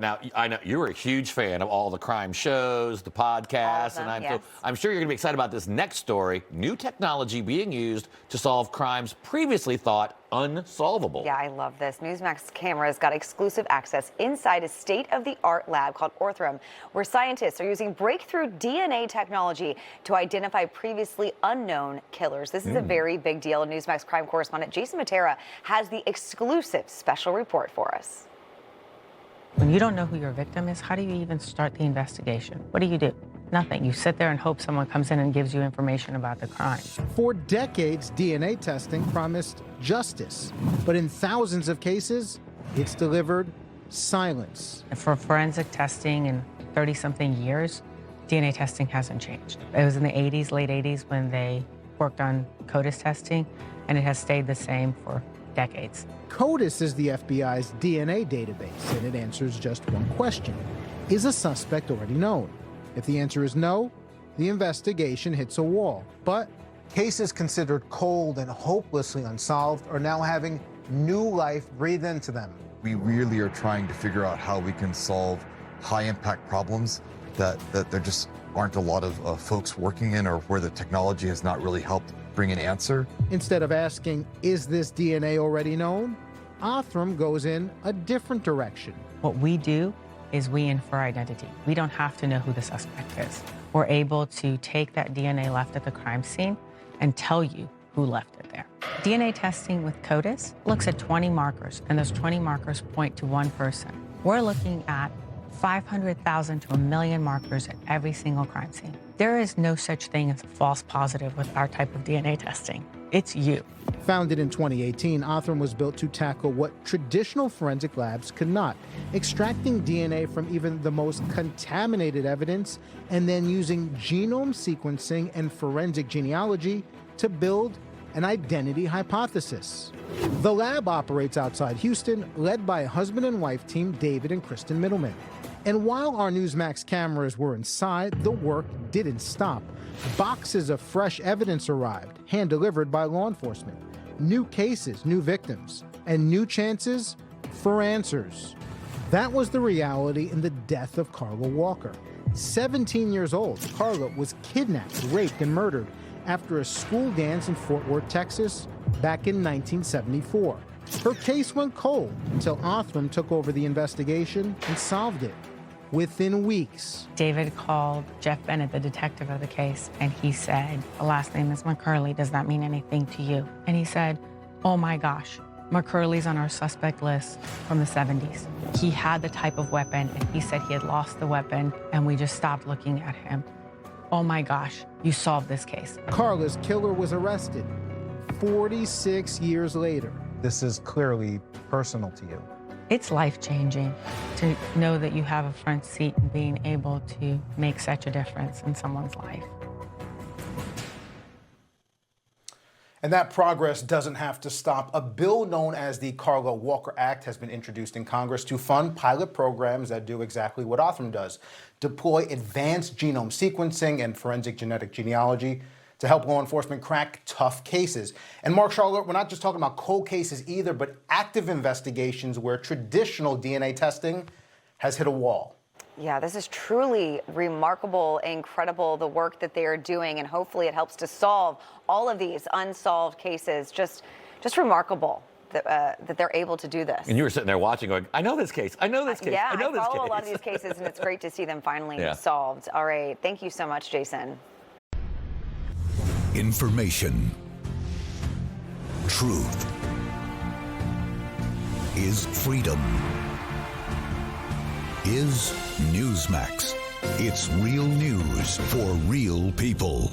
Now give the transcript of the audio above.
Now, I know you're a huge fan of all the crime shows, the podcasts, them, and yes. I'm sure you're going to be excited about this next story, new technology being used to solve crimes previously thought unsolvable. Yeah, I love this. Newsmax cameras got exclusive access inside a state-of-the-art lab called Othram, where scientists are using breakthrough DNA technology to identify previously unknown killers. This is a very big deal. Newsmax crime correspondent Jason Mattera has the exclusive special report for us. When you don't know who your victim is, how do you even start the investigation? What do? Nothing. You sit there and hope someone comes in and gives you information about the crime. For decades, DNA testing promised justice. But in thousands of cases, it's delivered silence. For forensic testing in 30-something years, DNA testing hasn't changed. It was in the 80s, late 80s, when they worked on CODIS testing, and it has stayed the same for decades. CODIS is the FBI's DNA database, and it answers just one question. Is a suspect already known? If the answer is no, the investigation hits a wall. But cases considered cold and hopelessly unsolved are now having new life breathed into them. We really are trying to figure out how we can solve high-impact problems that there just aren't a lot of folks working in, or where the technology has not really helped bring an answer. Instead of asking, is this DNA already known? Othram goes in a different direction. What we do is we infer identity. We don't have to know who the suspect is. We're able to take that DNA left at the crime scene and tell you who left it there. DNA testing with CODIS looks at 20 markers, and those 20 markers point to one person. We're looking at 500,000 to 1 million markers at every single crime scene. There is no such thing as a false positive with our type of DNA testing. It's you. Founded in 2018, Othram was built to tackle what traditional forensic labs could not, extracting DNA from even the most contaminated evidence and then using genome sequencing and forensic genealogy to build an identity hypothesis. The lab operates outside Houston, led by a husband and wife team, David and Kristen Middleman. And while our Newsmax cameras were inside, the work didn't stop. Boxes of fresh evidence arrived, hand-delivered by law enforcement. New cases, new victims, and new chances for answers. That was the reality in the death of Carla Walker. 17 years old, Carla was kidnapped, raped, and murdered after a school dance in Fort Worth, Texas, back in 1974. Her case went cold until Othram took over the investigation and solved it within weeks. David called Jeff Bennett, the detective of the case, and he said, the last name is McCurley. Does that mean anything to you? And he said, oh my gosh, McCurley's on our suspect list from the 70s. He had the type of weapon, and he said he had lost the weapon, and we just stopped looking at him. Oh my gosh, you solved this case. Carla's killer was arrested 46 years later. This is clearly personal to you. It's life-changing to know that you have a front seat and being able to make such a difference in someone's life. And that progress doesn't have to stop. A bill known as the Carla Walker Act has been introduced in Congress to fund pilot programs that do exactly what Othram does: deploy advanced genome sequencing and forensic genetic genealogy to help law enforcement crack tough cases. And Mark, Charlotte, we're not just talking about cold cases either, but active investigations where traditional DNA testing has hit a wall. Yeah, this is truly remarkable, incredible, the work that they are doing, and hopefully it helps to solve all of these unsolved cases. Just remarkable that they're able to do this. And you were sitting there watching going, I know this case, I know this case, yeah, I know this case. I follow a lot of these cases, and it's great to see them finally Yeah. solved. All right, thank you so much, Jason. Information. Truth is freedom. Is Newsmax. It's real news for real people.